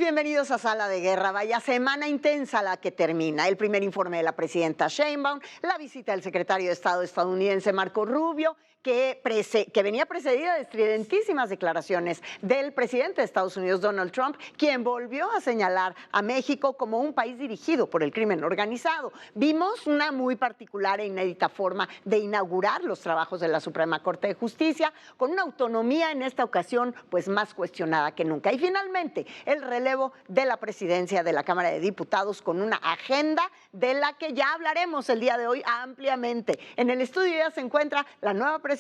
Bienvenidos a Sala de Guerra. Vaya semana intensa la que termina. El primer informe de la presidenta Sheinbaum, la visita del secretario de Estado estadounidense Marco Rubio, que venía precedida de estridentísimas declaraciones del presidente de Estados Unidos, Donald Trump, quien volvió a señalar a México como un país dirigido por el crimen organizado. Vimos una muy particular e inédita forma de inaugurar los trabajos de la Suprema Corte de Justicia, con una autonomía en esta ocasión pues más cuestionada que nunca. Y finalmente, el relevo de la presidencia de la Cámara de Diputados con una agenda de la que ya hablaremos el día de hoy ampliamente. En el estudio ya se encuentra la nueva presidenta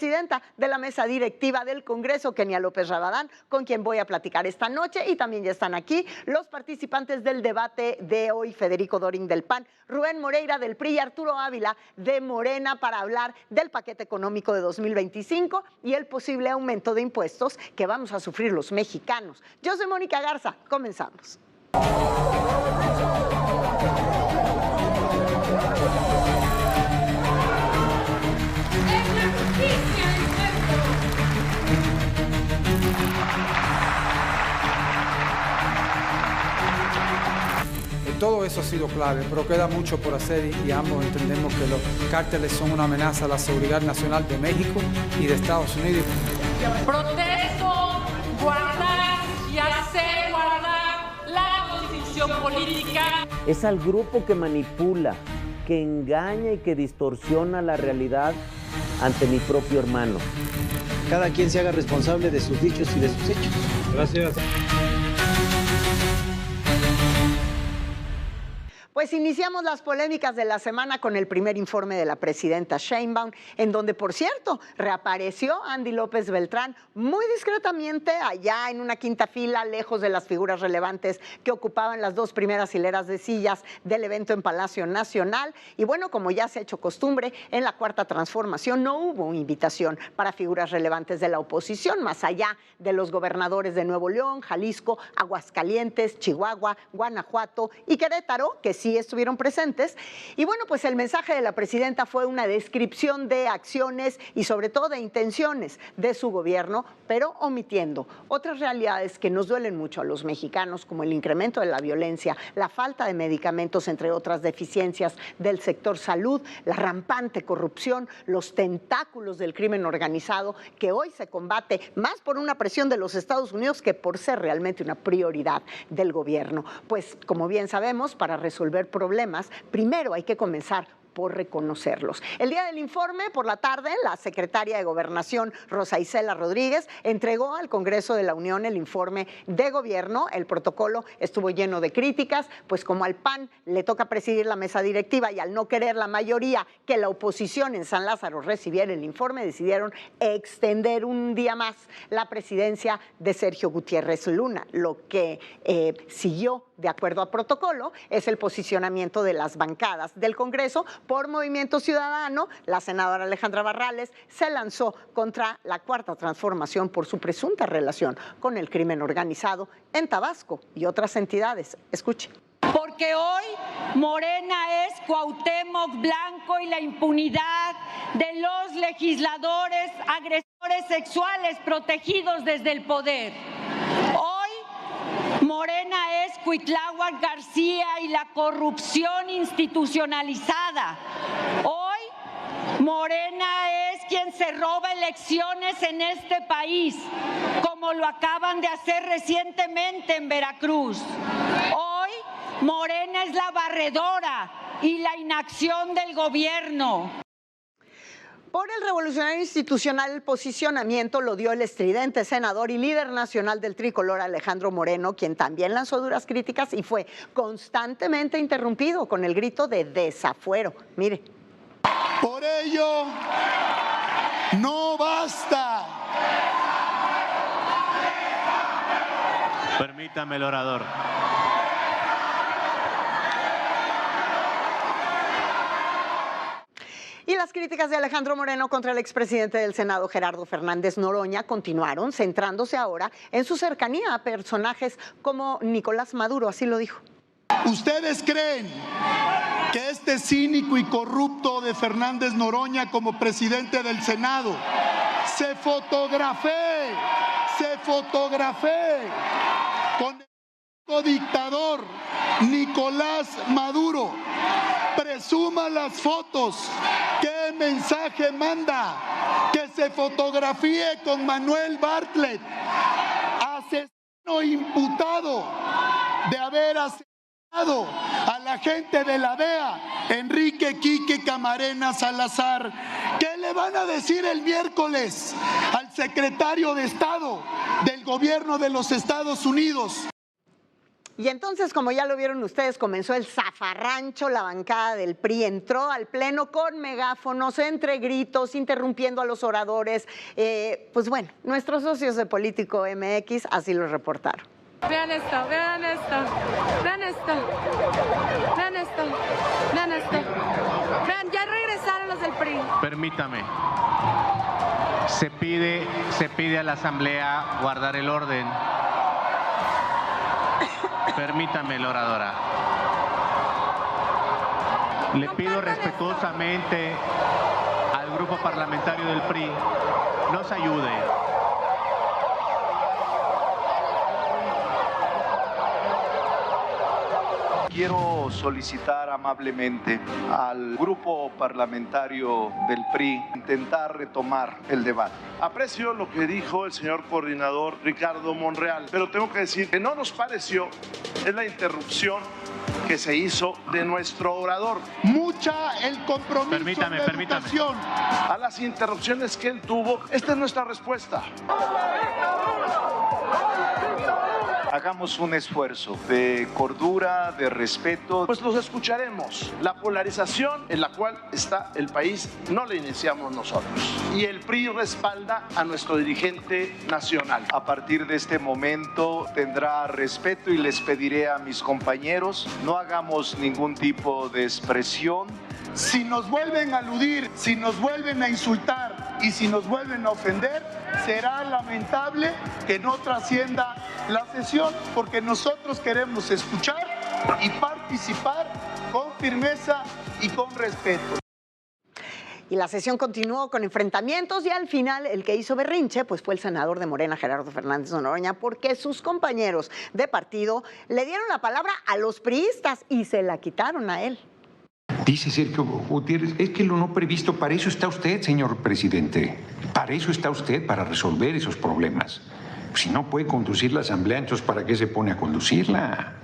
de la mesa directiva del Congreso, Kenia López Rabadán, con quien voy a platicar esta noche, y también ya están aquí los participantes del debate de hoy: Federico Dorin del PAN, Rubén Moreira del PRI y Arturo Ávila de Morena, para hablar del paquete económico de 2025 y el posible aumento de impuestos que vamos a sufrir los mexicanos. Yo soy Mónica Garza, comenzamos. Todo eso ha sido clave, pero queda mucho por hacer y ambos entendemos que los cárteles son una amenaza a la seguridad nacional de México y de Estados Unidos. Protesto, guardar y hacer guardar la Constitución política. Es al grupo que manipula, que engaña y que distorsiona la realidad ante mi propio hermano. Cada quien se haga responsable de sus dichos y de sus hechos. Gracias. Pues iniciamos las polémicas de la semana con el primer informe de la presidenta Sheinbaum, en donde, por cierto, reapareció Andy López Beltrán muy discretamente allá en una quinta fila, lejos de las figuras relevantes que ocupaban las dos primeras hileras de sillas del evento en Palacio Nacional. Y bueno, como ya se ha hecho costumbre, en la Cuarta Transformación no hubo invitación para figuras relevantes de la oposición, más allá de los gobernadores de Nuevo León, Jalisco, Aguascalientes, Chihuahua, Guanajuato y Querétaro, que sí estuvieron presentes. Y bueno, pues el mensaje de la presidenta fue una descripción de acciones y sobre todo de intenciones de su gobierno, pero omitiendo otras realidades que nos duelen mucho a los mexicanos, como el incremento de la violencia, la falta de medicamentos, entre otras deficiencias del sector salud, la rampante corrupción, los tentáculos del crimen organizado, que hoy se combate más por una presión de los Estados Unidos que por ser realmente una prioridad del gobierno. Pues como bien sabemos, para resolver problemas, primero hay que comenzar por reconocerlos. El día del informe, por la tarde, la secretaria de Gobernación, Rosa Isela Rodríguez, entregó al Congreso de la Unión el informe de gobierno. El protocolo estuvo lleno de críticas, pues como al PAN le toca presidir la mesa directiva y al no querer la mayoría que la oposición en San Lázaro recibiera el informe, decidieron extender un día más la presidencia de Sergio Gutiérrez Luna. Lo que siguió de acuerdo a protocolo es el posicionamiento de las bancadas del Congreso. Por Movimiento Ciudadano, la senadora Alejandra Barrales se lanzó contra la Cuarta Transformación por su presunta relación con el crimen organizado en Tabasco y otras entidades. Escuche. Porque hoy Morena es Cuauhtémoc Blanco y la impunidad de los legisladores agresores sexuales protegidos desde el poder. Morena es Cuitláhuac García y la corrupción institucionalizada. Hoy, Morena es quien se roba elecciones en este país, como lo acaban de hacer recientemente en Veracruz. Hoy, Morena es la barredora y la inacción del gobierno. Por el Revolucionario Institucional, el posicionamiento lo dio el estridente senador y líder nacional del tricolor, Alejandro Moreno, quien también lanzó duras críticas y fue constantemente interrumpido con el grito de desafuero. Mire. Por ello, no basta. Permítame el orador. Y las críticas de Alejandro Moreno contra el expresidente del Senado, Gerardo Fernández Noroña, continuaron, centrándose ahora en su cercanía a personajes como Nicolás Maduro, así lo dijo. ¿Ustedes creen que este cínico y corrupto de Fernández Noroña como presidente del Senado se fotografee con Dictador Nicolás Maduro presuma las fotos. ¿Qué mensaje manda? Que se fotografíe con Manuel Bartlett, asesino imputado de haber asesinado a la gente de la DEA, Enrique Quique Camarena Salazar. ¿Qué le van a decir el miércoles al secretario de Estado del gobierno de los Estados Unidos? Y entonces, como ya lo vieron ustedes, comenzó el zafarrancho. La bancada del PRI entró al pleno con megáfonos, entre gritos, interrumpiendo a los oradores. Pues bueno, nuestros socios de Político MX así lo reportaron. Vean esto, vean esto, vean esto, vean esto, vean esto. Vean, ya regresaron los del PRI. Permítame. Se pide a la Asamblea guardar el orden. Permítame, oradora. Le pido respetuosamente al grupo parlamentario del PRI, nos ayude. Quiero solicitar amablemente al grupo parlamentario del PRI intentar retomar el debate. Aprecio lo que dijo el señor coordinador Ricardo Monreal, pero tengo que decir que no nos pareció es la interrupción que se hizo de nuestro orador. Mucha el compromiso Permítame. educación. A las interrupciones que él tuvo, esta es nuestra respuesta. Hagamos un esfuerzo de cordura, de respeto, pues los escucharemos. La polarización en la cual está el país no la iniciamos nosotros. Y el PRI respalda a nuestro dirigente nacional. A partir de este momento tendrá respeto y les pediré a mis compañeros, no hagamos ningún tipo de expresión. Si nos vuelven a aludir, si nos vuelven a insultar y si nos vuelven a ofender, será lamentable que no trascienda la sesión, porque nosotros queremos escuchar y participar con firmeza y con respeto. Y la sesión continuó con enfrentamientos y al final el que hizo berrinche pues fue el senador de Morena, Gerardo Fernández Noroña, porque sus compañeros de partido le dieron la palabra a los priistas y se la quitaron a él. Dice Sergio Gutiérrez, es que lo no previsto, para eso está usted, señor presidente. Para eso está usted, para resolver esos problemas. Si no puede conducir la asamblea, entonces ¿para qué se pone a conducirla?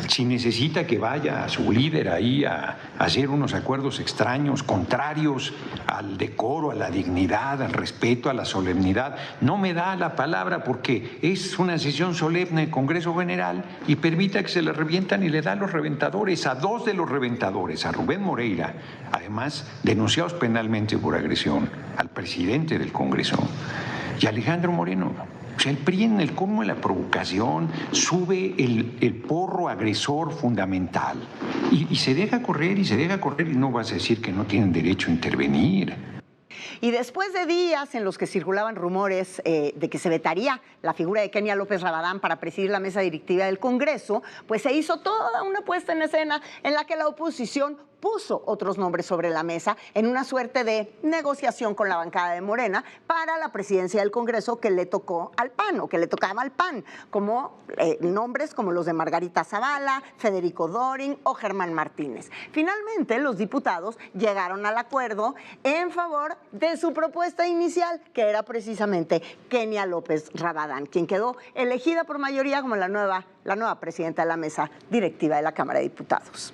Si necesita que vaya su líder ahí a hacer unos acuerdos extraños, contrarios al decoro, a la dignidad, al respeto, a la solemnidad, no me da la palabra porque es una sesión solemne del Congreso General y permita que se le revientan y le da a los reventadores, a dos de los reventadores, a Rubén Moreira, además denunciados penalmente por agresión, al presidente del Congreso, y a Alejandro Moreno. O sea, el PRI en el colmo de la provocación sube el porro agresor fundamental y se deja correr y no vas a decir que no tienen derecho a intervenir. Y después de días en los que circulaban rumores de que se vetaría la figura de Kenia López Rabadán para presidir la mesa directiva del Congreso, pues se hizo toda una puesta en escena en la que la oposición puso otros nombres sobre la mesa en una suerte de negociación con la bancada de Morena para la presidencia del Congreso que le tocó al PAN o que le tocaba al PAN, como nombres como los de Margarita Zavala, Federico Dorin o Germán Martínez. Finalmente, los diputados llegaron al acuerdo en favor de su propuesta inicial, que era precisamente Kenia López Rabadán, quien quedó elegida por mayoría como la nueva presidenta de la mesa directiva de la Cámara de Diputados.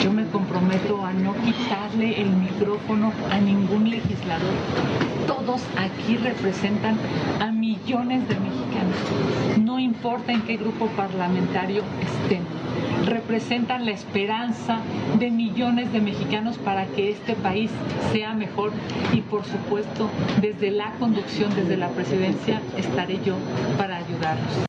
Yo me comprometo a no quitarle el micrófono a ningún legislador. Todos aquí representan a millones de mexicanos. No importa en qué grupo parlamentario estén. Representan la esperanza de millones de mexicanos para que este país sea mejor y, por supuesto, desde la conducción, desde la presidencia, estaré yo para ayudarlos.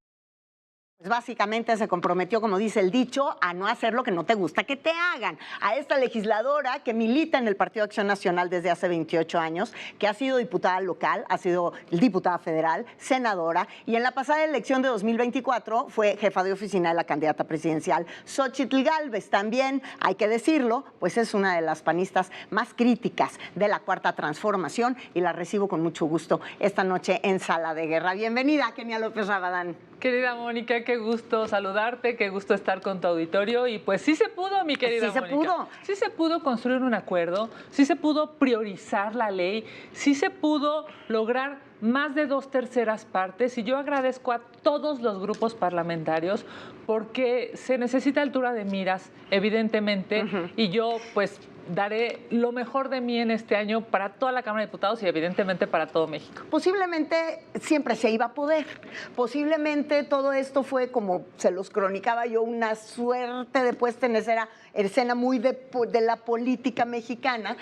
Pues básicamente se comprometió, como dice el dicho, a no hacer lo que no te gusta que te hagan. A esta legisladora que milita en el Partido Acción Nacional desde hace 28 años, que ha sido diputada local, ha sido diputada federal, senadora, y en la pasada elección de 2024 fue jefa de oficina de la candidata presidencial Xóchitl Gálvez. También, hay que decirlo, pues es una de las panistas más críticas de la Cuarta Transformación y la recibo con mucho gusto esta noche en Sala de Guerra. Bienvenida, Kenia López Rabadán. Querida Mónica, qué gusto saludarte, qué gusto estar con tu auditorio. Y pues sí se pudo, mi querida Mónica. Sí se pudo. Sí se pudo construir un acuerdo, sí se pudo priorizar la ley, sí se pudo lograr más de 2/3 partes. Y yo agradezco a todos los grupos parlamentarios porque se necesita altura de miras, evidentemente. Y yo pues daré lo mejor de mí en este año para toda la Cámara de Diputados y evidentemente para todo México. Posiblemente siempre se iba a poder. Posiblemente todo esto fue, como se los cronicaba yo, una suerte de puesta en escena muy de la política mexicana,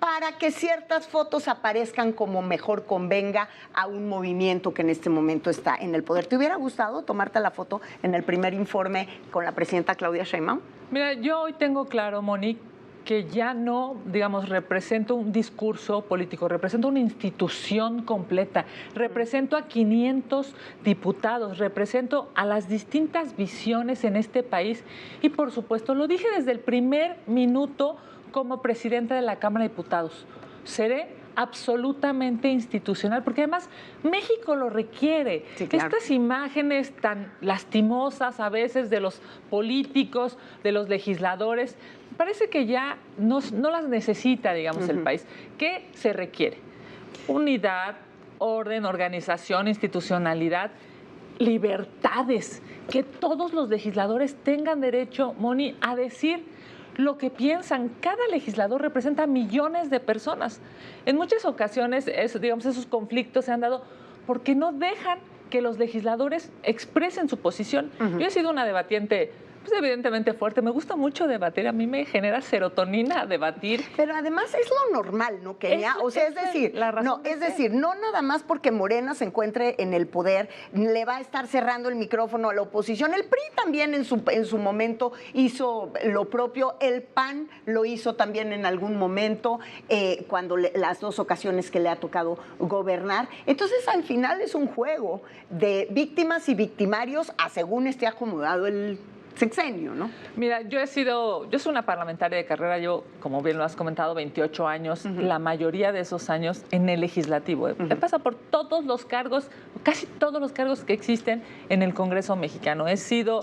para que ciertas fotos aparezcan como mejor convenga a un movimiento que en este momento está en el poder. ¿Te hubiera gustado tomarte la foto en el primer informe con la presidenta Claudia Sheinbaum? Mira, yo hoy tengo claro, Monique, que ya no, digamos, represento un discurso político, represento una institución completa, represento a 500 diputados, represento a las distintas visiones en este país y, por supuesto, lo dije desde el primer minuto como presidenta de la Cámara de Diputados. Seré absolutamente institucional, porque además México lo requiere. Sí, claro. Estas imágenes tan lastimosas a veces de los políticos, de los legisladores, parece que ya no las necesita, digamos, el país. ¿Qué se requiere? Unidad, orden, organización, institucionalidad, libertades, que todos los legisladores tengan derecho, Moni, a decir lo que piensan. Cada legislador representa a millones de personas. En muchas ocasiones, esos conflictos se han dado porque no dejan que los legisladores expresen su posición. Yo he sido una debatiente, pues evidentemente fuerte. Me gusta mucho debatir, a mí me genera serotonina debatir. Pero además es lo normal, ¿no, Kenia? O sea, es decir, no nada más porque Morena se encuentre en el poder, le va a estar cerrando el micrófono a la oposición. El PRI también en su momento hizo lo propio, el PAN lo hizo también en algún momento, cuando las 2 ocasiones que le ha tocado gobernar. Entonces, al final es un juego de víctimas y victimarios a según esté acomodado el sexenio, ¿no? Mira, yo soy una parlamentaria de carrera, yo, como bien lo has comentado, 28 años, la mayoría de esos años en el legislativo. He pasado por todos los cargos, casi todos los cargos que existen en el Congreso mexicano. He sido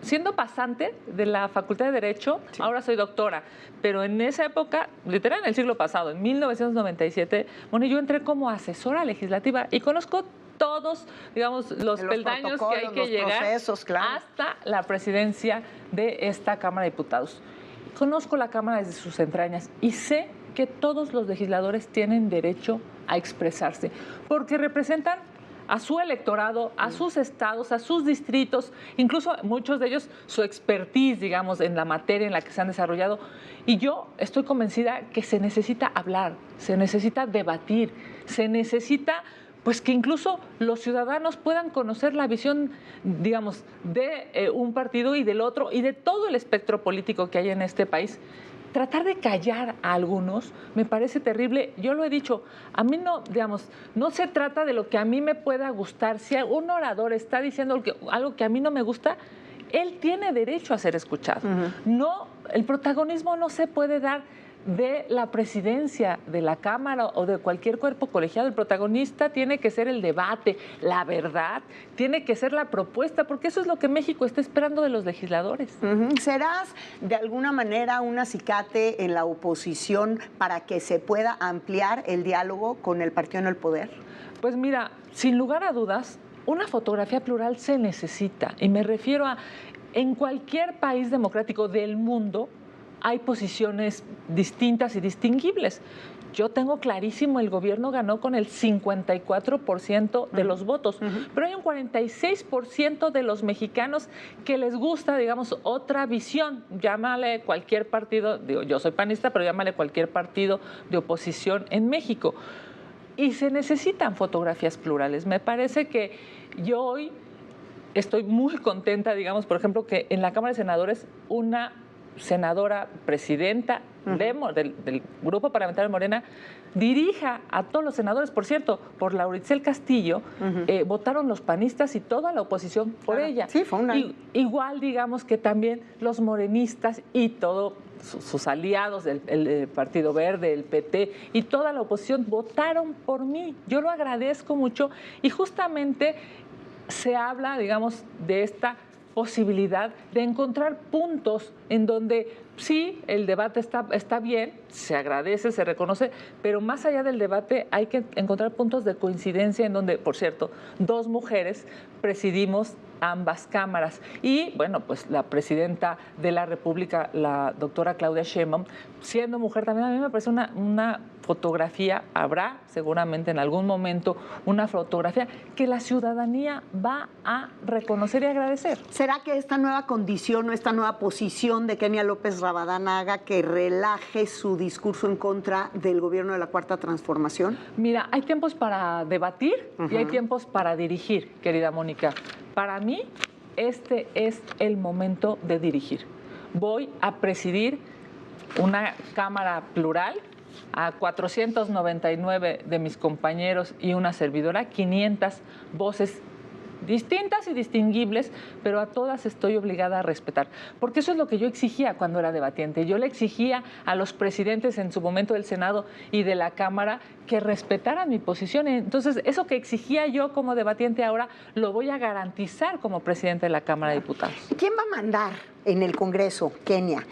siendo pasante de la Facultad de Derecho, ahora soy doctora, pero en esa época, literal en el siglo pasado, en 1997, bueno, yo entré como asesora legislativa y conozco todos, digamos, los peldaños que hay que llegar hasta la presidencia de esta Cámara de Diputados. Conozco la Cámara desde sus entrañas y sé que todos los legisladores tienen derecho a expresarse, porque representan a su electorado, a sus estados, a sus distritos, incluso muchos de ellos su expertise, digamos, en la materia en la que se han desarrollado. Y yo estoy convencida que se necesita hablar, se necesita debatir, se necesita pues que incluso los ciudadanos puedan conocer la visión, digamos, de un partido y del otro y de todo el espectro político que hay en este país. Tratar de callar a algunos me parece terrible. Yo lo he dicho, a mí no, digamos, no se trata de lo que a mí me pueda gustar. Si un orador está diciendo algo que a mí no me gusta, él tiene derecho a ser escuchado. No, el protagonismo no se puede dar de la presidencia de la Cámara o de cualquier cuerpo colegiado. El protagonista tiene que ser el debate, la verdad, tiene que ser la propuesta, porque eso es lo que México está esperando de los legisladores. ¿Serás de alguna manera un acicate en la oposición para que se pueda ampliar el diálogo con el partido en el poder? Pues mira, sin lugar a dudas, una fotografía plural se necesita, y me refiero a, en cualquier país democrático del mundo, hay posiciones distintas y distinguibles. Yo tengo clarísimo, el gobierno ganó con el 54% de los votos, pero hay un 46% de los mexicanos que les gusta, digamos, otra visión. Llámale cualquier partido, digo, yo soy panista, pero llámale cualquier partido de oposición en México. Y se necesitan fotografías plurales. Me parece que yo hoy estoy muy contenta, digamos, por ejemplo, que en la Cámara de Senadores una senadora presidenta del Grupo Parlamentario de Morena dirija a todos los senadores. Por cierto, por Lauricel Castillo votaron los panistas y toda la oposición por ella. Sí, fue una... Igual, digamos, que también los morenistas y todos sus aliados, el Partido Verde, el PT y toda la oposición votaron por mí. Yo lo agradezco mucho y justamente se habla, digamos, de esta posibilidad de encontrar puntos en donde sí, el debate está bien, se agradece, se reconoce, pero más allá del debate hay que encontrar puntos de coincidencia en donde, por cierto, 2 mujeres presidimos ambas cámaras. Y, bueno, pues la presidenta de la República, la doctora Claudia Sheinbaum, siendo mujer también, a mí me parece una fotografía, habrá seguramente en algún momento una fotografía que la ciudadanía va a reconocer y agradecer. ¿Será que esta nueva condición o esta nueva posición de Kenia López Rabadán haga que relaje su discurso en contra del gobierno de la Cuarta Transformación? Mira, hay tiempos para debatir y hay tiempos para dirigir, querida Mónica. Para mí, este es el momento de dirigir. Voy a presidir una Cámara plural, a 499 de mis compañeros y una servidora, 500 voces distintas y distinguibles, pero a todas estoy obligada a respetar, porque eso es lo que yo exigía cuando era debatiente. Yo le exigía a los presidentes en su momento del Senado y de la Cámara que respetaran mi posición. Entonces, eso que exigía yo como debatiente ahora lo voy a garantizar como presidente de la Cámara de Diputados. ¿Quién va a mandar en el Congreso, Kenia?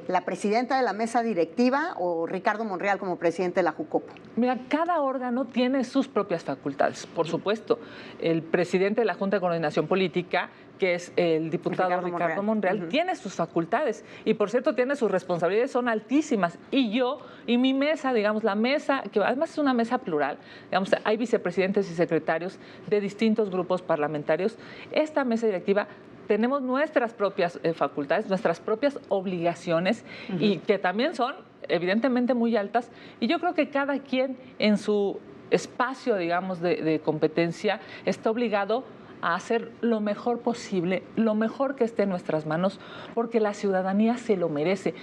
¿La presidenta de la mesa directiva o Ricardo Monreal como presidente de la Jucopo? Mira, cada órgano tiene sus propias facultades, por supuesto. El presidente de la Junta de Coordinación Política, que es el diputado Ricardo Monreal, tiene sus facultades y, por cierto, tiene sus responsabilidades, son altísimas. Y yo y mi mesa, digamos, la mesa, que además es una mesa plural, digamos, hay vicepresidentes y secretarios de distintos grupos parlamentarios. Esta mesa directiva tenemos nuestras propias facultades, nuestras propias obligaciones y que también son evidentemente muy altas. Y yo creo que cada quien en su espacio, digamos, de competencia está obligado a hacer lo mejor posible, lo mejor que esté en nuestras manos, porque la ciudadanía se lo merece.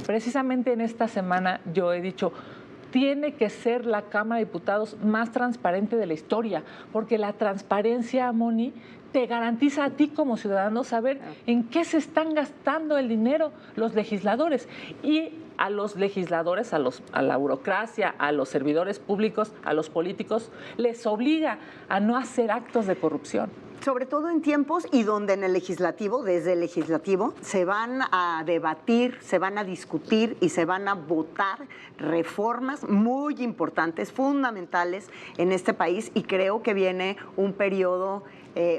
Precisamente en esta semana yo he dicho, tiene que ser la Cámara de Diputados más transparente de la historia, porque la transparencia, Moni, te garantiza a ti como ciudadano saber en qué se están gastando el dinero los legisladores. Y a los legisladores, a la burocracia, a los servidores públicos, a los políticos, les obliga a no hacer actos de corrupción. Sobre todo en tiempos y donde en el legislativo, desde el legislativo, se van a debatir, se van a discutir y se van a votar reformas muy importantes, fundamentales en este país, y creo que viene un periodo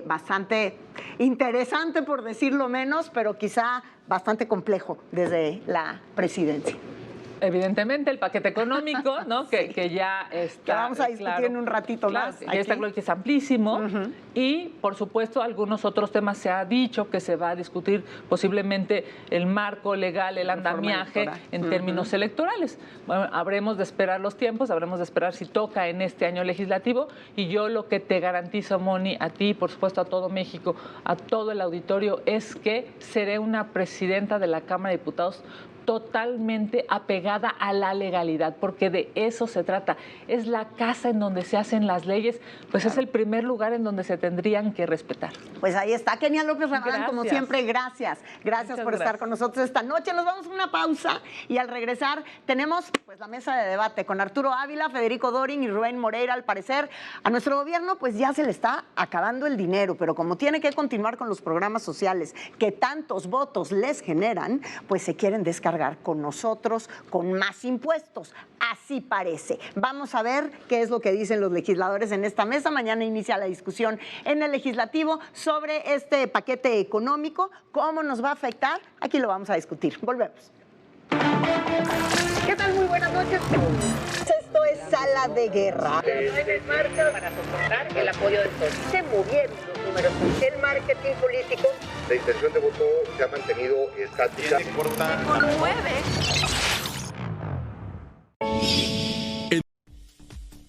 bastante interesante, por decirlo menos, pero quizá bastante complejo desde la presidencia. Evidentemente, el paquete económico, ¿no? Que ya está. Que vamos a discutir en un ratito más. Ya está claro que es amplísimo. Y, por supuesto, algunos otros temas se ha dicho que se va a discutir posiblemente el marco legal, el andamiaje en términos electorales. Bueno, habremos de esperar los tiempos, habremos de esperar si toca en este año legislativo. Y yo lo que te garantizo, Moni, a ti, por supuesto, a todo México, a todo el auditorio, es que seré una presidenta de la Cámara de Diputados totalmente apegada a la legalidad, porque de eso se trata. Es la casa en donde se hacen las leyes, pues es el primer lugar en donde se tendrían que respetar. Pues ahí está, Kenia López Rabadán, como siempre, gracias. Gracias por estar con nosotros esta noche. Nos vamos a una pausa y al regresar tenemos pues la mesa de debate con Arturo Ávila, Federico Dorin y Rubén Moreira. Al parecer, a nuestro gobierno pues ya se le está acabando el dinero, pero como tiene que continuar con los programas sociales que tantos votos les generan, pues se quieren descargar con nosotros con más impuestos. Así parece. Vamos a ver qué es lo que dicen los legisladores en esta mesa. Mañana inicia la discusión en el legislativo sobre este paquete económico. ¿Cómo nos va a afectar? Aquí lo vamos a discutir. Volvemos. ¿Qué tal? Muy buenas noches. Esto es Sala de Guerra. Para soportar el apoyo del PSOE. Se movieron los números. El marketing político. La intención de voto se ha mantenido estática.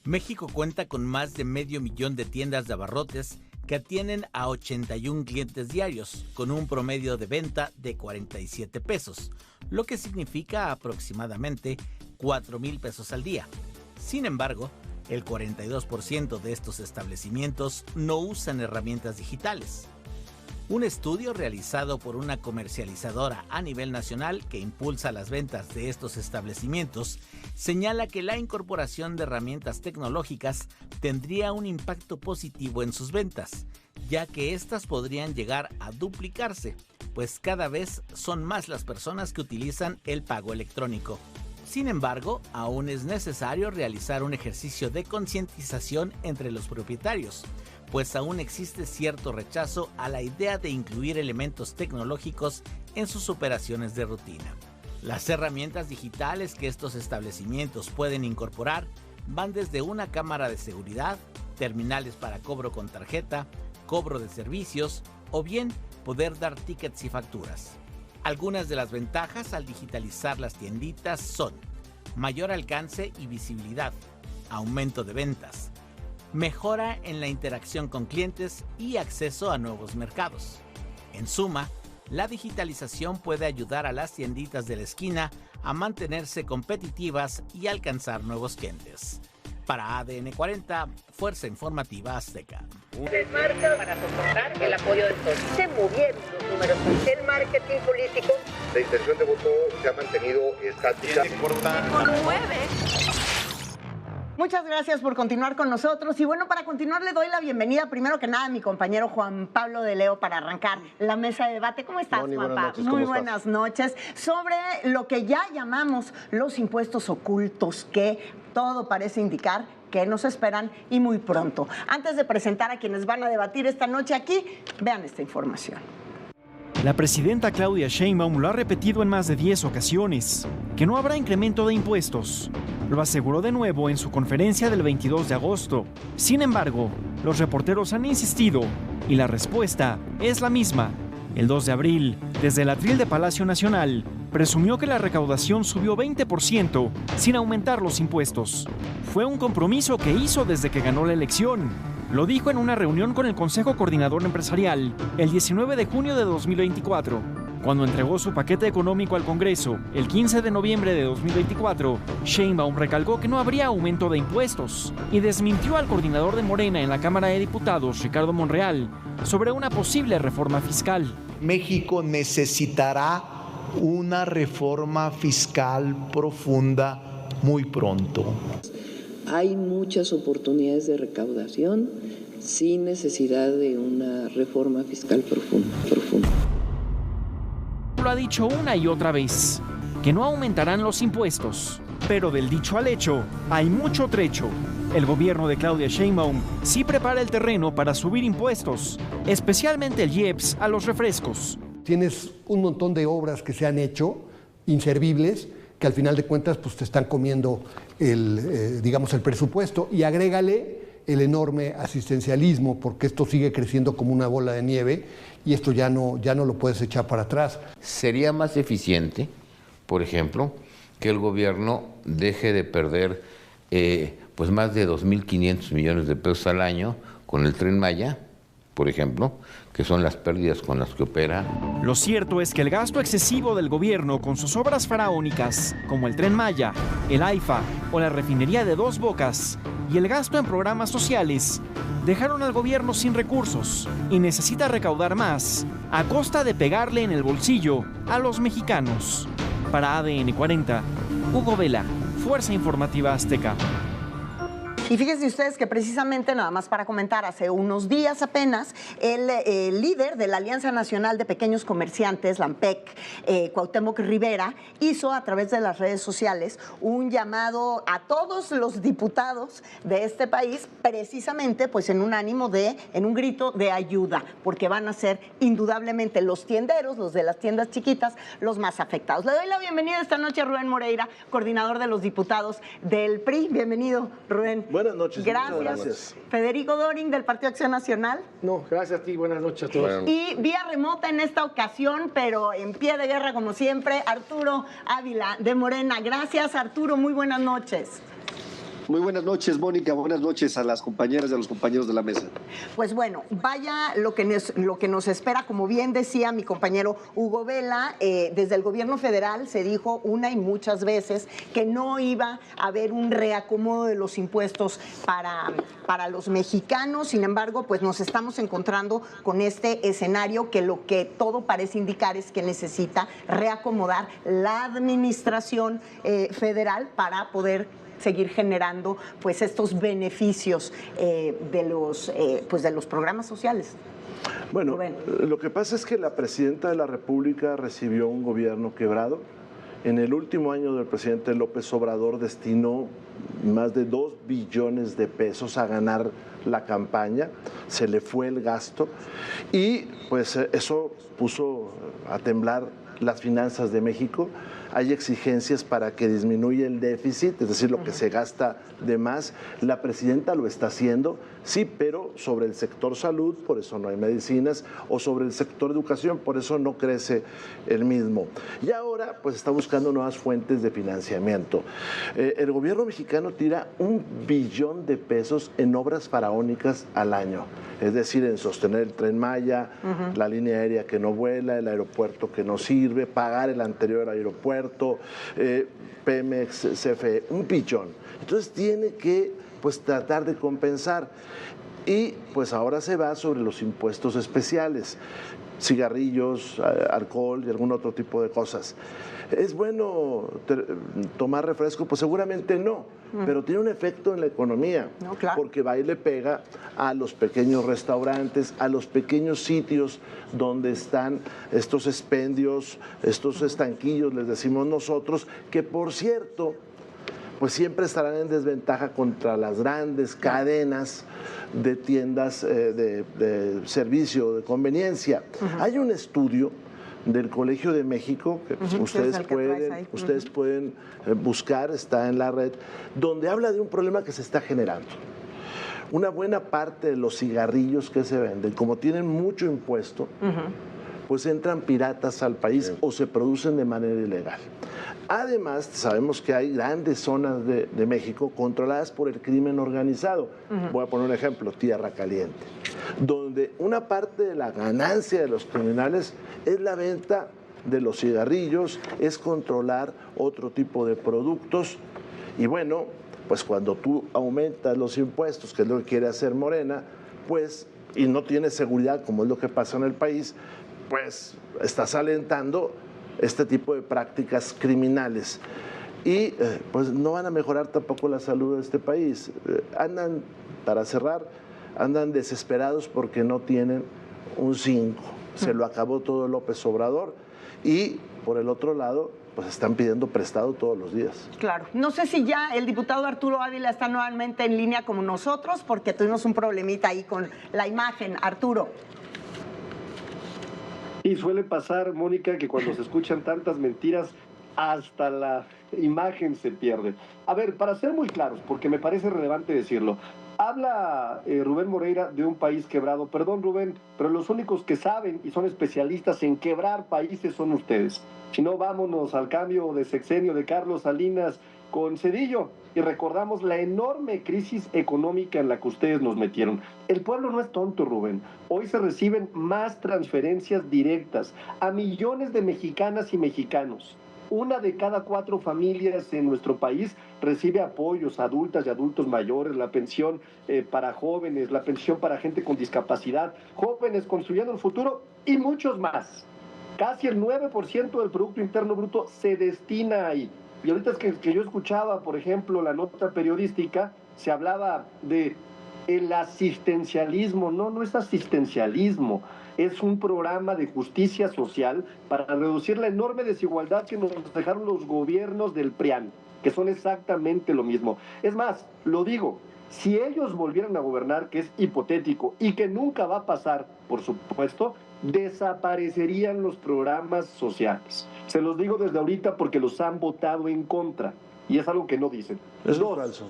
México cuenta con más de 500,000 de tiendas de abarrotes que atienden a 81 clientes diarios, con un promedio de venta de 47 pesos, lo que significa aproximadamente 4,000 pesos al día. Sin embargo, el 42% de estos establecimientos no usan herramientas digitales. Un estudio realizado por una comercializadora a nivel nacional que impulsa las ventas de estos establecimientos señala que la incorporación de herramientas tecnológicas tendría un impacto positivo en sus ventas, ya que éstas podrían llegar a duplicarse, pues cada vez son más las personas que utilizan el pago electrónico. Sin embargo, aún es necesario realizar un ejercicio de concientización entre los propietarios, pues aún existe cierto rechazo a la idea de incluir elementos tecnológicos en sus operaciones de rutina. Las herramientas digitales que estos establecimientos pueden incorporar van desde una cámara de seguridad, terminales para cobro con tarjeta, cobro de servicios o bien poder dar tickets y facturas. Algunas de las ventajas al digitalizar las tienditas son mayor alcance y visibilidad, aumento de ventas, mejora en la interacción con clientes y acceso a nuevos mercados. En suma, la digitalización puede ayudar a las tienditas de la esquina a mantenerse competitivas y alcanzar nuevos clientes. Para ADN 40, Fuerza Informativa Azteca. Desmarca para soportar el apoyo del PRI. Se movieron los números. El marketing político. La intención de voto se ha mantenido estática. Muchas gracias por continuar con nosotros. Y bueno, para continuar le doy la bienvenida primero que nada a mi compañero Juan Pablo de Leo para arrancar la mesa de debate. ¿Cómo estás, Juan Pablo? Muy buenas noches. Sobre lo que ya llamamos los impuestos ocultos, que todo parece indicar que nos esperan y muy pronto. Antes de presentar a quienes van a debatir esta noche aquí, vean esta información. La presidenta Claudia Sheinbaum lo ha repetido en más de 10 ocasiones, que no habrá incremento de impuestos. Lo aseguró de nuevo en su conferencia del 22 de agosto. Sin embargo, los reporteros han insistido y la respuesta es la misma. El 2 de abril, desde el atril de Palacio Nacional, presumió que la recaudación subió 20% sin aumentar los impuestos. Fue un compromiso que hizo desde que ganó la elección. Lo dijo en una reunión con el Consejo Coordinador Empresarial el 19 de junio de 2024. Cuando entregó su paquete económico al Congreso el 15 de noviembre de 2024, Sheinbaum recalcó que no habría aumento de impuestos y desmintió al coordinador de Morena en la Cámara de Diputados, Ricardo Monreal, sobre una posible reforma fiscal. México necesitará una reforma fiscal profunda muy pronto. Hay muchas oportunidades de recaudación sin necesidad de una reforma fiscal profunda. Lo ha dicho una y otra vez, que no aumentarán los impuestos. Pero del dicho al hecho, hay mucho trecho. El gobierno de Claudia Sheinbaum sí prepara el terreno para subir impuestos, especialmente el IEPS a los refrescos. Tienes un montón de obras que se han hecho, inservibles, que al final de cuentas pues, te están comiendo el presupuesto, y agrégale el enorme asistencialismo, porque esto sigue creciendo como una bola de nieve y esto ya no lo puedes echar para atrás. Sería más eficiente, por ejemplo, que el gobierno deje de perder pues más de 2.500 millones de pesos al año con el Tren Maya, por ejemplo, que son las pérdidas con las que opera. Lo cierto es que el gasto excesivo del gobierno con sus obras faraónicas, como el Tren Maya, el AIFA o la refinería de Dos Bocas, y el gasto en programas sociales, dejaron al gobierno sin recursos y necesita recaudar más, a costa de pegarle en el bolsillo a los mexicanos. Para ADN 40, Hugo Vela, Fuerza Informativa Azteca. Y fíjense ustedes que precisamente, nada más para comentar, hace unos días apenas, el líder de la Alianza Nacional de Pequeños Comerciantes, la ANPEC, Cuauhtémoc Rivera, hizo a través de las redes sociales un llamado a todos los diputados de este país, precisamente pues en un grito de ayuda, porque van a ser indudablemente los tienderos, los de las tiendas chiquitas, los más afectados. Le doy la bienvenida esta noche a Rubén Moreira, coordinador de los diputados del PRI. Bienvenido, Rubén. Buenas noches. Gracias. Federico Doring, del Partido Acción Nacional. No, gracias a ti. Buenas noches a todos. Y vía remota en esta ocasión, pero en pie de guerra como siempre, Arturo Ávila, de Morena. Gracias, Arturo. Muy buenas noches. Muy buenas noches, Mónica. Buenas noches a las compañeras y a los compañeros de la mesa. Pues bueno, vaya lo que nos espera. Como bien decía mi compañero Hugo Vela, desde el gobierno federal se dijo una y muchas veces que no iba a haber un reacomodo de los impuestos para los mexicanos. Sin embargo, pues nos estamos encontrando con este escenario que lo que todo parece indicar es que necesita reacomodar la administración federal para poder seguir generando pues estos beneficios de los programas sociales. Bueno, lo que pasa es que la presidenta de la República recibió un gobierno quebrado. En el último año del presidente López Obrador destinó más de 2 billones de pesos a ganar la campaña, se le fue el gasto y pues eso puso a temblar las finanzas de México. Hay exigencias para que disminuya el déficit, es decir, lo que se gasta de más. La presidenta lo está haciendo, sí, pero sobre el sector salud, por eso no hay medicinas, o sobre el sector educación, por eso no crece el mismo. Y ahora, pues está buscando nuevas fuentes de financiamiento. El gobierno mexicano tira 1 billón de pesos en obras faraónicas al año, es decir, en sostener el Tren Maya, la línea aérea que no vuela, el aeropuerto que no sirve, pagar el anterior aeropuerto, Pemex, CFE, 1 billón. Entonces tiene que pues tratar de compensar y pues ahora se va sobre los impuestos especiales, cigarrillos, alcohol y algún otro tipo de cosas. ¿Es bueno tomar refresco? Pues seguramente no, pero tiene un efecto en la economía, porque va y le pega a los pequeños restaurantes, a los pequeños sitios donde están estos expendios, estos estanquillos, les decimos nosotros, que por cierto, pues siempre estarán en desventaja contra las grandes cadenas de tiendas de servicio, de conveniencia. Hay un estudio del Colegio de México, que ustedes pueden buscar, está en la red, donde habla de un problema que se está generando. Una buena parte de los cigarrillos que se venden, como tienen mucho impuesto, pues entran piratas al país o se producen de manera ilegal. Además, sabemos que hay grandes zonas de México controladas por el crimen organizado. Voy a poner un ejemplo, Tierra Caliente, donde una parte de la ganancia de los criminales es la venta de los cigarrillos, es controlar otro tipo de productos. Y bueno, pues cuando tú aumentas los impuestos, que es lo que quiere hacer Morena, pues, y no tienes seguridad, como es lo que pasa en el país, pues estás alentando este tipo de prácticas criminales y pues no van a mejorar tampoco la salud de este país. Para cerrar, andan desesperados porque no tienen un 5. Se lo acabó todo López Obrador y por el otro lado, pues están pidiendo prestado todos los días. Claro. No sé si ya el diputado Arturo Ávila está nuevamente en línea como nosotros, porque tuvimos un problemita ahí con la imagen. Arturo. Y suele pasar, Mónica, que cuando se escuchan tantas mentiras, hasta la imagen se pierde. A ver, para ser muy claros, porque me parece relevante decirlo, habla Rubén Moreira de un país quebrado. Perdón, Rubén, pero los únicos que saben y son especialistas en quebrar países son ustedes. Si no, vámonos al cambio de sexenio de Carlos Salinas con Zedillo y recordamos la enorme crisis económica en la que ustedes nos metieron. El pueblo no es tonto, Rubén. Hoy se reciben más transferencias directas a millones de mexicanas y mexicanos. 1 de cada 4 familias en nuestro país recibe apoyos, adultas y adultos mayores, la pensión para jóvenes, la pensión para gente con discapacidad, jóvenes construyendo el futuro y muchos más. Casi el 9% del Producto Interno Bruto se destina ahí. Y ahorita es que yo escuchaba, por ejemplo, la nota periodística, se hablaba de el asistencialismo. No, no es asistencialismo. Es un programa de justicia social para reducir la enorme desigualdad que nos dejaron los gobiernos del PRIAN, que son exactamente lo mismo. Es más, lo digo, si ellos volvieran a gobernar, que es hipotético y que nunca va a pasar, por supuesto, desaparecerían los programas sociales. Se los digo desde ahorita porque los han votado en contra y es algo que no dicen. Es falso.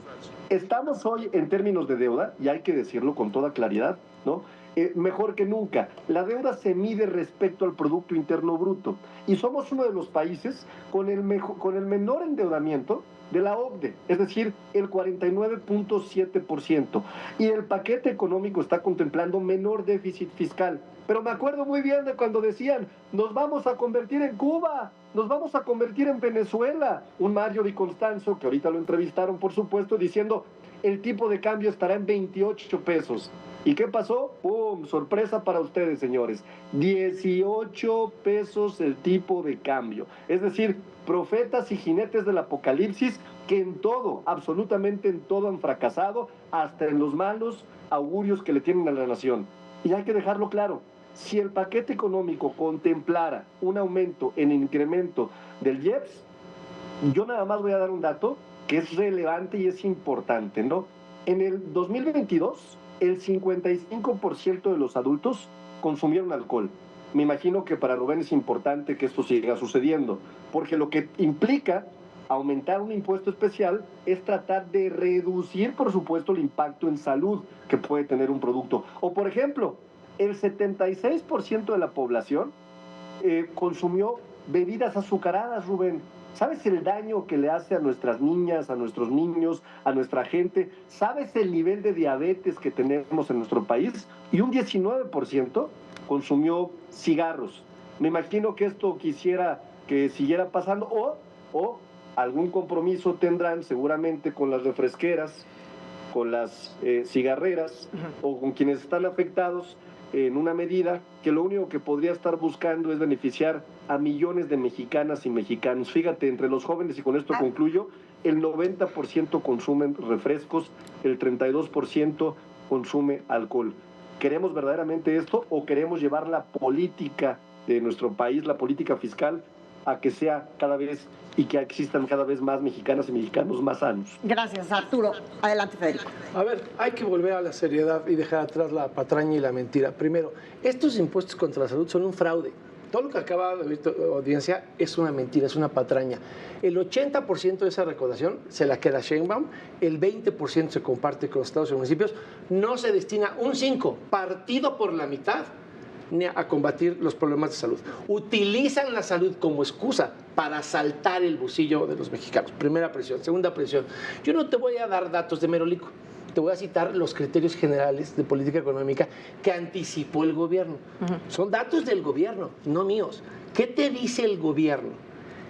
Estamos hoy en términos de deuda, y hay que decirlo con toda claridad, ¿no? mejor que nunca. La deuda se mide respecto al Producto Interno Bruto y somos uno de los países con el menor endeudamiento de la OCDE, es decir, el 49.7%. Y el paquete económico está contemplando menor déficit fiscal. Pero me acuerdo muy bien de cuando decían, nos vamos a convertir en Cuba, nos vamos a convertir en Venezuela. Un Mario Di Constanzo, que ahorita lo entrevistaron, por supuesto, diciendo, el tipo de cambio estará en 28 pesos. ¿Y qué pasó? ¡Pum! Sorpresa para ustedes, señores. 18 pesos el tipo de cambio. Es decir, profetas y jinetes del apocalipsis que en todo, absolutamente en todo han fracasado, hasta en los malos augurios que le tienen a la nación. Y hay que dejarlo claro, si el paquete económico contemplara un aumento en incremento del IEPS, yo nada más voy a dar un dato que es relevante y es importante, ¿no? En el 2022, el 55% de los adultos consumieron alcohol. Me imagino que para Rubén es importante que esto siga sucediendo, porque lo que implica aumentar un impuesto especial es tratar de reducir, por supuesto, el impacto en salud que puede tener un producto. O, por ejemplo, el 76% de la población consumió bebidas azucaradas, Rubén. ¿Sabes el daño que le hace a nuestras niñas, a nuestros niños, a nuestra gente? ¿Sabes el nivel de diabetes que tenemos en nuestro país? Y un 19% consumió cigarros. Me imagino que esto quisiera que siguiera pasando o algún compromiso tendrán seguramente con las refresqueras, con las cigarreras o con quienes están afectados en una medida que lo único que podría estar buscando es beneficiar a millones de mexicanas y mexicanos. Fíjate, entre los jóvenes, y con esto concluyo, el 90% consumen refrescos, el 32% consume alcohol. ¿Queremos verdaderamente esto o queremos llevar la política de nuestro país, la política fiscal, a que sea cada vez y que existan cada vez más mexicanas y mexicanos más sanos? Gracias, Arturo. Adelante, Federico. A ver, hay que volver a la seriedad y dejar atrás la patraña y la mentira. Primero, estos impuestos contra la salud son un fraude. Todo lo que acaba de oír tu audiencia es una mentira, es una patraña. El 80% de esa recaudación se la queda Sheinbaum, el 20% se comparte con los estados y municipios, no se destina un 5%, partido por la mitad, ni a combatir los problemas de salud. Utilizan la salud como excusa para asaltar el bolsillo de los mexicanos. Primera presión. Segunda presión. Yo no te voy a dar datos de Merolico. Te voy a citar los criterios generales de política económica que anticipó el gobierno. Son datos del gobierno, no míos. ¿Qué te dice el gobierno?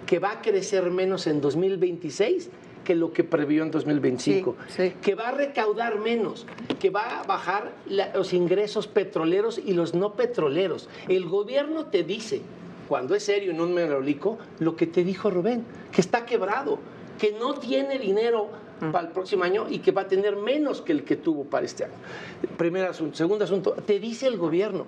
Que va a crecer menos en 2026 que lo que previó en 2025, que va a recaudar menos, que va a bajar los ingresos petroleros y los no petroleros. El gobierno te dice, cuando es serio en un Merolico, lo que te dijo Rubén, que está quebrado, que no tiene dinero para el próximo año y que va a tener menos que el que tuvo para este año. Primer asunto. Segundo asunto, te dice el gobierno,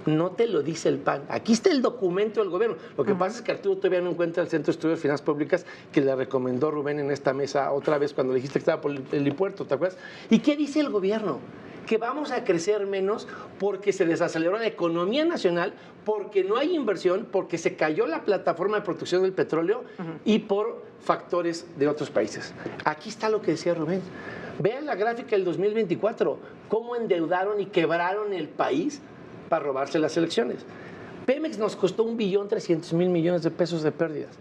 no te lo dice el PAN. Aquí está el documento del gobierno. Lo que pasa es que Arturo todavía no encuentra el Centro de Estudios de Finanzas Públicas que le recomendó Rubén en esta mesa otra vez cuando le dijiste que estaba por el helipuerto, ¿te acuerdas? ¿Y qué dice el gobierno? Que vamos a crecer menos porque se desaceleró la economía nacional, porque no hay inversión, porque se cayó la plataforma de producción del petróleo y por factores de otros países. Aquí está lo que decía Rubén. Vean la gráfica del 2024, cómo endeudaron y quebraron el país para robarse las elecciones. Pemex nos costó 1.300.000 millones de pesos de pérdidas.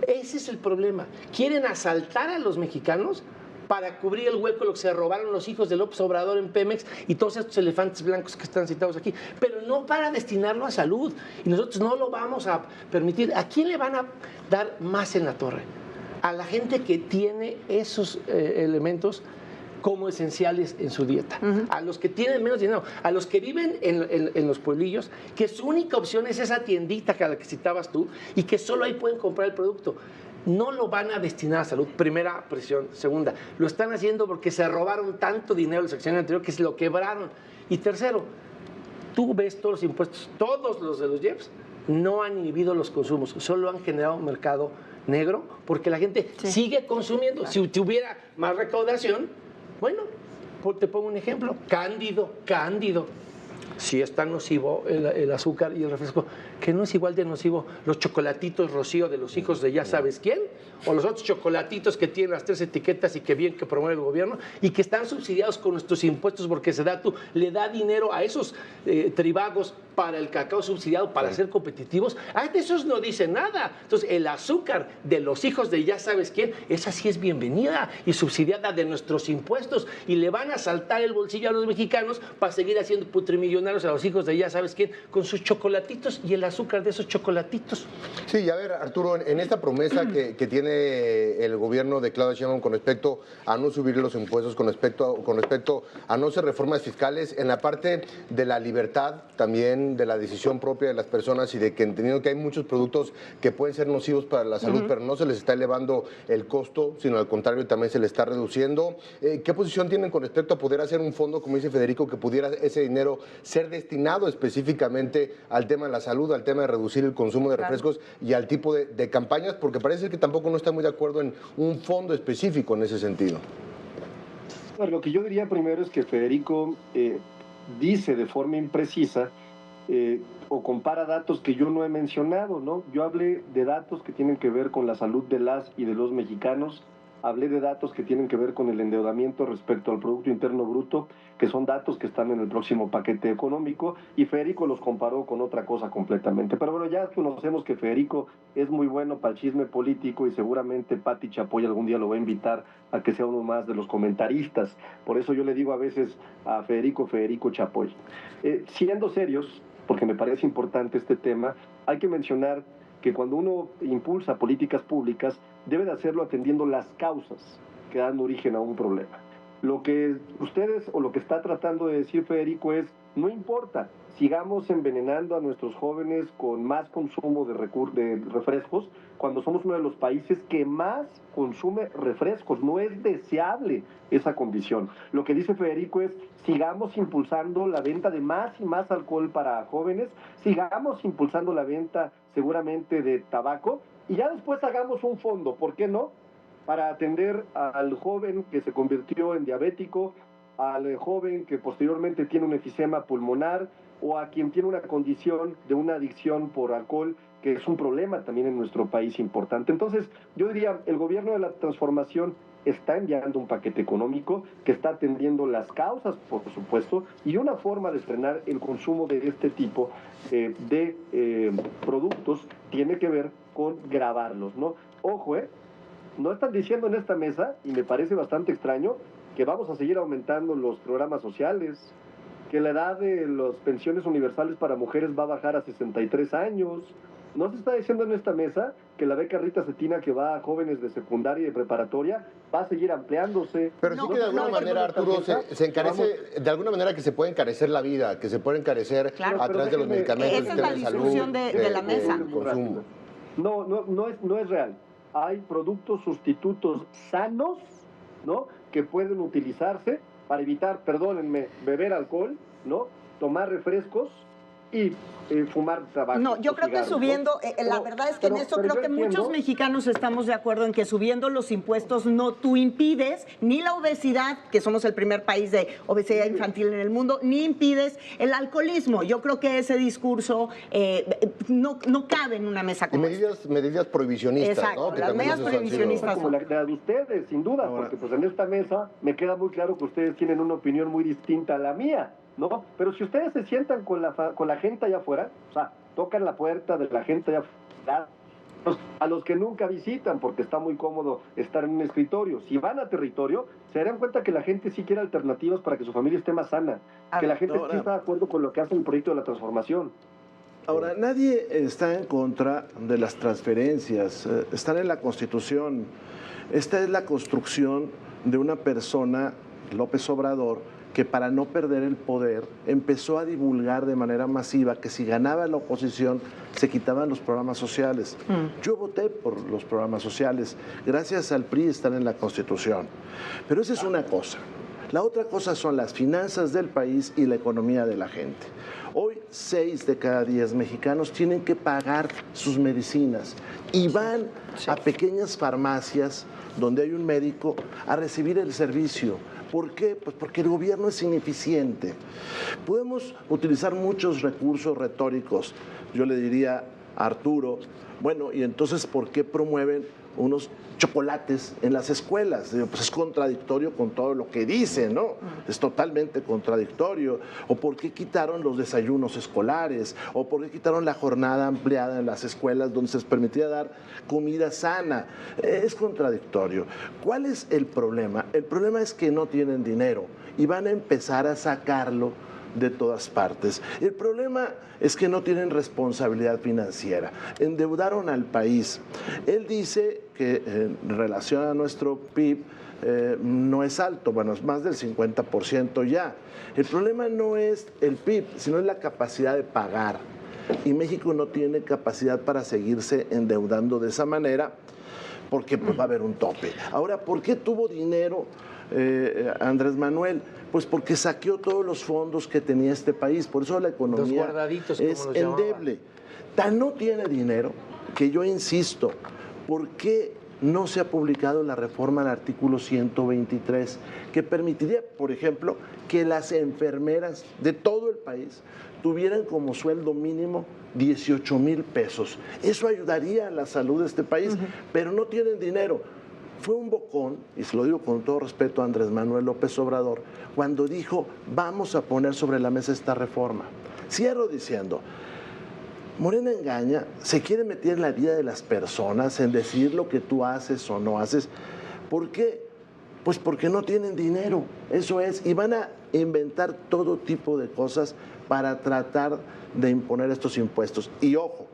Ese es el problema. Quieren asaltar a los mexicanos para cubrir el hueco lo que se robaron los hijos de López Obrador en Pemex y todos estos elefantes blancos que están citados aquí, pero no para destinarlo a salud. Y nosotros no lo vamos a permitir. ¿A quién le van a dar más en la torre? A la gente que tiene esos elementos como esenciales en su dieta. A los que tienen menos dinero, a los que viven en los pueblillos, que su única opción es esa tiendita a la que citabas tú y que solo ahí pueden comprar el producto. No lo van a destinar a salud, primera presión. Segunda, lo están haciendo porque se robaron tanto dinero del sexenio anterior que se lo quebraron. Y tercero, tú ves todos los impuestos, todos los de los IEPS, no han inhibido los consumos, solo han generado un mercado negro porque la gente sigue consumiendo. Si tuviera más recaudación, bueno, te pongo un ejemplo, Cándido. si es tan nocivo el azúcar y el refresco, que no es igual de nocivo los chocolatitos Rocío de los hijos de ya sabes quién, o los otros chocolatitos que tienen las 3 etiquetas y que bien que promueve el gobierno y que están subsidiados con nuestros impuestos porque Sedatu le da dinero a esos tribagos para el cacao subsidiado para ser competitivos. De esos no dicen nada. Entonces, el azúcar de los hijos de ya sabes quién, esa sí es bienvenida y subsidiada de nuestros impuestos y le van a saltar el bolsillo a los mexicanos para seguir haciendo putrimillonarios a los hijos de ya sabes quién con sus chocolatitos y el azúcar de esos chocolatitos. Sí, y a ver, Arturo, en esta promesa que tiene el gobierno de Claudia Sheinbaum con respecto a no subir los impuestos, con respecto a no hacer reformas fiscales, en la parte de la libertad también, de la decisión propia de las personas y de que entendiendo que hay muchos productos que pueden ser nocivos para la salud, pero no se les está elevando el costo, sino al contrario también se les está reduciendo. ¿Qué posición tienen con respecto a poder hacer un fondo, como dice Federico, que pudiera ese dinero ser destinado específicamente al tema de la salud, al tema de reducir el consumo de refrescos y al tipo de campañas? Porque parece que tampoco no está muy de acuerdo en un fondo específico en ese sentido. Bueno, lo que yo diría primero es que Federico dice de forma imprecisa o compara datos que yo no he mencionado, ¿no? Yo hablé de datos que tienen que ver con la salud de las y de los mexicanos, hablé de datos que tienen que ver con el endeudamiento respecto al Producto Interno Bruto, que son datos que están en el próximo paquete económico, y Federico los comparó con otra cosa completamente. Pero bueno, ya conocemos que Federico es muy bueno para el chisme político y seguramente Pati Chapoy algún día lo va a invitar a que sea uno más de los comentaristas. Por eso yo le digo a veces a Federico Chapoy. Siendo serios, porque me parece importante este tema, hay que mencionar que cuando uno impulsa políticas públicas, debe de hacerlo atendiendo las causas que dan origen a un problema. Lo que ustedes o lo que está tratando de decir Federico es, no importa, sigamos envenenando a nuestros jóvenes con más consumo de refrescos, cuando somos uno de los países que más consume refrescos. No es deseable esa condición. Lo que dice Federico es, sigamos impulsando la venta de más y más alcohol para jóvenes, sigamos impulsando la venta seguramente de tabaco, y ya después hagamos un fondo, ¿por qué no?, para atender al joven que se convirtió en diabético, al joven que posteriormente tiene un enfisema pulmonar, o a quien tiene una condición de una adicción por alcohol, que es un problema también en nuestro país importante. Entonces, yo diría, el gobierno de la transformación está enviando un paquete económico que está atendiendo las causas, por supuesto, y una forma de frenar el consumo de este tipo de productos tiene que ver con gravarlos, ¿no? Ojo, no están diciendo en esta mesa, y me parece bastante extraño, que vamos a seguir aumentando los programas sociales, que la edad de las pensiones universales para mujeres va a bajar a 63 años. No se está diciendo en esta mesa que la beca Rita Cetina, que va a jóvenes de secundaria y de preparatoria, va a seguir ampliándose. Pero sí que de alguna manera, Arturo, se encarece, de alguna manera que se puede encarecer la vida, que se puede encarecer a través de los medicamentos, esa es la discusión de la mesa. Consumo. No es real. Hay productos sustitutos sanos, ¿no?, que pueden utilizarse para evitar, perdónenme, beber alcohol, ¿no?, tomar refrescos y fumar tabaco. No, yo creo que subiendo, la verdad es que en eso creo que muchos mexicanos estamos de acuerdo en que subiendo los impuestos no tú impides ni la obesidad, que somos el primer país de obesidad infantil en el mundo, ni impides el alcoholismo. Yo creo que ese discurso no cabe en una mesa como medidas prohibicionistas. Exacto, ¿no? las medidas prohibicionistas. Como la de ustedes, sin duda, porque pues en esta mesa me queda muy claro que ustedes tienen una opinión muy distinta a la mía, ¿no? Pero si ustedes se sientan con la gente allá afuera, o sea, tocan la puerta de la gente allá afuera, a los que nunca visitan, porque está muy cómodo estar en un escritorio, si van a territorio, se darán cuenta que la gente sí quiere alternativas para que su familia esté más sana, que la gente sí está de acuerdo con lo que hace el proyecto de la transformación. Ahora, nadie está en contra de las transferencias, están en la Constitución. Esta es la construcción de una persona, López Obrador, que para no perder el poder empezó a divulgar de manera masiva que si ganaba la oposición se quitaban los programas sociales. Yo voté por los programas sociales, gracias al PRI están en la Constitución. Pero esa es una cosa. La otra cosa son las finanzas del país y la economía de la gente. Hoy 6 de cada 10 mexicanos tienen que pagar sus medicinas y van a pequeñas farmacias donde hay un médico a recibir el servicio. ¿Por qué? Pues porque el gobierno es ineficiente. Podemos utilizar muchos recursos retóricos. Yo le diría a Arturo, bueno, ¿y entonces por qué promueven unos chocolates en las escuelas? Digo, pues es contradictorio con todo lo que dicen, ¿no? Es totalmente contradictorio. ¿O por qué quitaron los desayunos escolares? ¿O por qué quitaron la jornada ampliada en las escuelas donde se les permitía dar comida sana? Es contradictorio. ¿Cuál es el problema? El problema es que no tienen dinero y van a empezar a sacarlo de todas partes. El problema es que no tienen responsabilidad financiera. Endeudaron al país. Él dice que en relación a nuestro PIB no es alto, bueno, es más del 50% ya. El problema no es el PIB, sino es la capacidad de pagar. Y México no tiene capacidad para seguirse endeudando de esa manera porque pues, va a haber un tope. Ahora, ¿por qué tuvo dinero Andrés Manuel? Pues porque saqueó todos los fondos que tenía este país, por eso la economía es endeble. Tan no tiene dinero que yo insisto, ¿por qué no se ha publicado la reforma al artículo 123 que permitiría, por ejemplo, que las enfermeras de todo el país tuvieran como sueldo mínimo 18,000 pesos? Eso ayudaría a la salud de este país, pero no tienen dinero. Fue un bocón, y se lo digo con todo respeto a Andrés Manuel López Obrador, cuando dijo, vamos a poner sobre la mesa esta reforma. Cierro diciendo, Morena engaña, se quiere meter en la vida de las personas, en decidir lo que tú haces o no haces. ¿Por qué? Pues porque no tienen dinero, eso es, y van a inventar todo tipo de cosas para tratar de imponer estos impuestos. Y ojo,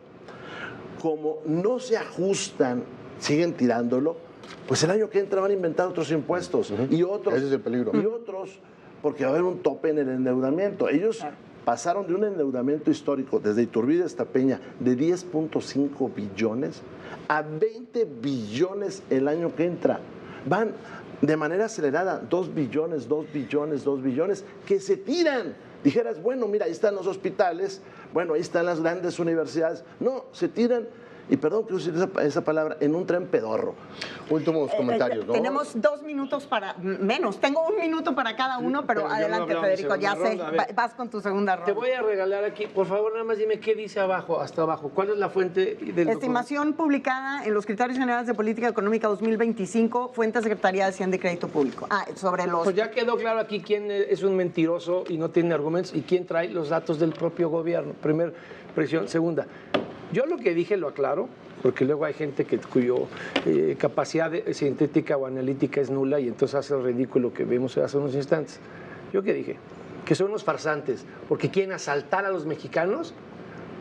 como no se ajustan, siguen tirándolo, pues el año que entra van a inventar otros impuestos y otros. Ese es el peligro. Y otros, porque va a haber un tope en el endeudamiento. Ellos pasaron de un endeudamiento histórico desde Iturbide hasta Peña de 10.5 billones a 20 billones el año que entra. Van de manera acelerada, 2 billones, 2 billones, 2 billones, que se tiran. Dijeras, bueno, mira, ahí están los hospitales, bueno, ahí están las grandes universidades. No, se tiran. Y perdón que use esa palabra, en un tren pedorro. Últimos comentarios, ¿no? Tenemos 2 minutos para, menos, tengo 1 minuto para cada uno, pero adelante, Federico, ya sé, vas con tu segunda ronda. Te voy a regalar aquí, por favor, nada más dime qué dice abajo, hasta abajo. ¿Cuál es la fuente del Estimación publicada en los Criterios Generales de Política Económica 2025, fuente Secretaría de Hacienda y Crédito Público. Sobre los... Pues ya quedó claro aquí quién es un mentiroso y no tiene argumentos y quién trae los datos del propio gobierno. Primera presión. Segunda, yo lo que dije lo aclaro, porque luego hay gente cuyo capacidad sintética o analítica es nula y entonces hace el ridículo que vimos hace unos instantes. ¿Yo qué dije? Que son unos farsantes, porque quieren asaltar a los mexicanos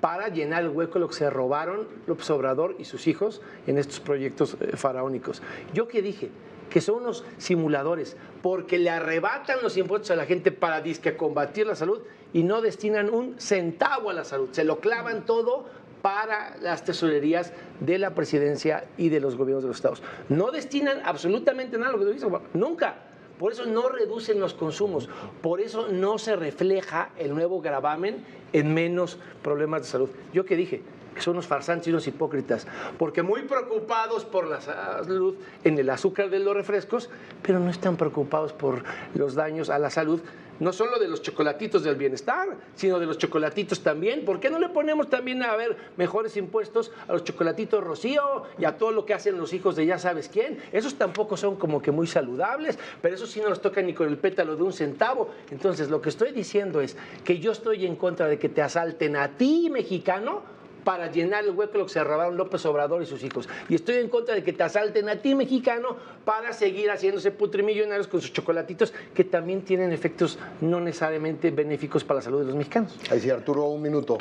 para llenar el hueco de lo que se robaron López Obrador y sus hijos en estos proyectos faraónicos. ¿Yo qué dije? Que son unos simuladores, porque le arrebatan los impuestos a la gente para disque combatir la salud y no destinan un centavo a la salud. Se lo clavan todo para las tesorerías de la presidencia y de los gobiernos de los estados. No destinan absolutamente nada a lo que tú dices, nunca. Por eso no reducen los consumos, por eso no se refleja el nuevo gravamen en menos problemas de salud. ¿Yo qué dije? Que son unos farsantes y unos hipócritas, porque muy preocupados por la salud en el azúcar de los refrescos, pero no están preocupados por los daños a la salud, no solo de los chocolatitos del bienestar, sino de los chocolatitos también. ¿Por qué no le ponemos también a ver mejores impuestos a los chocolatitos Rocío y a todo lo que hacen los hijos de ya sabes quién? Esos tampoco son como que muy saludables, pero eso sí no los toca ni con el pétalo de un centavo. Entonces, lo que estoy diciendo es que yo estoy en contra de que te asalten a ti, mexicano, para llenar el hueco de lo que se robaron López Obrador y sus hijos. Y estoy en contra de que te asalten a ti, mexicano, para seguir haciéndose putrimillonarios con sus chocolatitos, que también tienen efectos no necesariamente benéficos para la salud de los mexicanos. Ahí sí, Arturo, 1 minuto.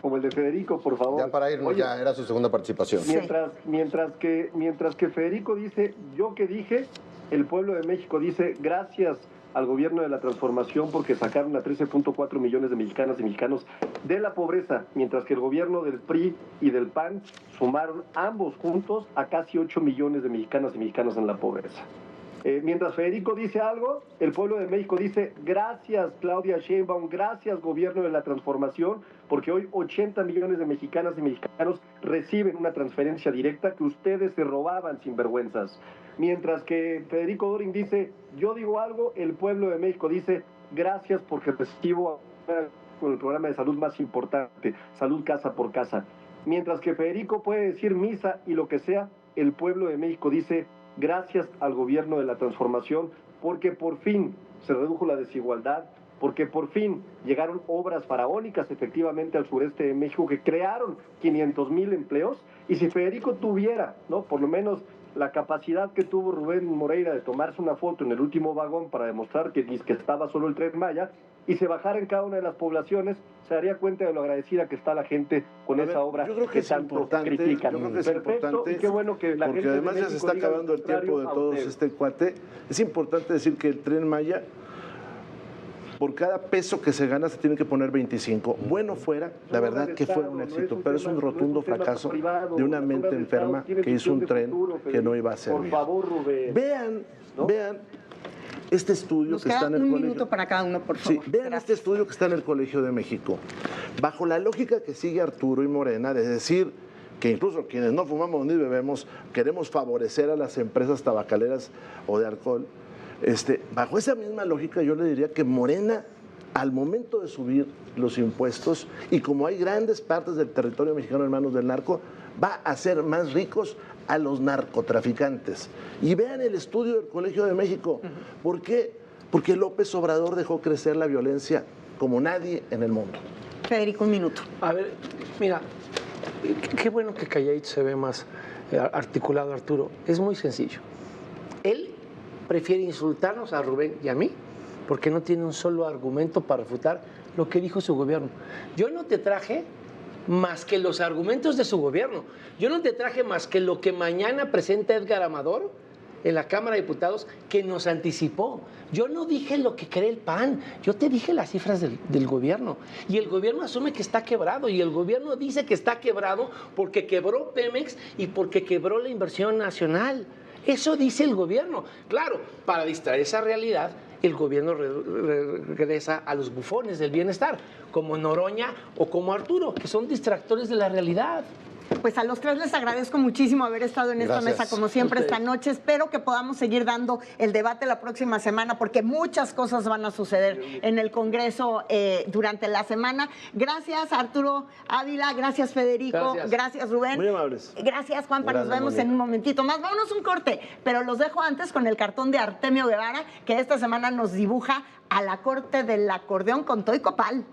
Como el de Federico, por favor. Ya para irnos, ya era su segunda participación. Mientras que Federico dice, yo que dije, el pueblo de México dice, gracias al gobierno de la transformación porque sacaron a 13.4 millones de mexicanas y mexicanos de la pobreza, mientras que el gobierno del PRI y del PAN sumaron ambos juntos a casi 8 millones de mexicanas y mexicanos en la pobreza. Mientras Federico dice algo, el pueblo de México dice gracias Claudia Sheinbaum, gracias gobierno de la transformación, porque hoy 80 millones de mexicanas y mexicanos reciben una transferencia directa que ustedes se robaban sin vergüenzas. Mientras que Federico Dorin dice yo digo algo, el pueblo de México dice gracias porque recibo con el programa de salud más importante, salud casa por casa. Mientras que Federico puede decir misa y lo que sea, el pueblo de México dice gracias al gobierno de la transformación, porque por fin se redujo la desigualdad, porque por fin llegaron obras faraónicas efectivamente al sureste de México que crearon 500,000 empleos. Y si Federico tuviera, ¿no?, por lo menos la capacidad que tuvo Rubén Moreira de tomarse una foto en el último vagón para demostrar que estaba solo el Tren Maya, y se bajara en cada una de las poblaciones, se daría cuenta de lo agradecida que está la gente con esa obra. Yo creo que es tanto importante, critican. yo creo que es Perfecto, importante, y qué bueno que la porque gente de además ya se México está diga acabando el tiempo de a todos usted. este cuate. Es importante decir que el Tren Maya, por cada peso que se gana se tiene que poner 25. Bueno fuera, la verdad que fuera un éxito, pero es un rotundo fracaso de una mente enferma que hizo un tren que no iba a servir. Por favor, Rubén. Vean este estudio Nos que queda está en el un colegio. minuto para cada uno, por favor. Sí, vean este estudio que está en el Colegio de México. Bajo la lógica que sigue Arturo y Morena, de decir que incluso quienes no fumamos ni bebemos queremos favorecer a las empresas tabacaleras o de alcohol, bajo esa misma lógica yo le diría que Morena, al momento de subir los impuestos, y como hay grandes partes del territorio mexicano en manos del narco, va a hacer más ricos a los narcotraficantes. Y vean el estudio del Colegio de México. ¿Por qué? Porque López Obrador dejó crecer la violencia como nadie en el mundo. Federico, un minuto. A ver, mira, qué bueno que calladito se ve más articulado, Arturo. Es muy sencillo. Él prefiere insultarnos a Rubén y a mí porque no tiene un solo argumento para refutar lo que dijo su gobierno. Yo no te traje más que los argumentos de su gobierno. Yo no te traje más que lo que mañana presenta Edgar Amador en la Cámara de Diputados, que nos anticipó. Yo no dije lo que cree el PAN, yo te dije las cifras del gobierno. Y el gobierno asume que está quebrado, y el gobierno dice que está quebrado porque quebró Pemex y porque quebró la inversión nacional. Eso dice el gobierno. Claro, para distraer esa realidad, el gobierno regresa a los bufones del bienestar, como Noroña o como Arturo, que son distractores de la realidad. Pues a los tres les agradezco muchísimo haber estado en esta mesa como siempre esta noche. Espero que podamos seguir dando el debate la próxima semana, porque muchas cosas van a suceder en el Congreso durante la semana. Gracias Arturo Ávila, gracias Federico, gracias Rubén. Muy amables. Gracias Juanpa, nos Gracias, vemos Mónica. en un momentito más. Vámonos un corte, pero los dejo antes con el cartón de Artemio Guevara, que esta semana nos dibuja a la corte del acordeón con Toy Copal.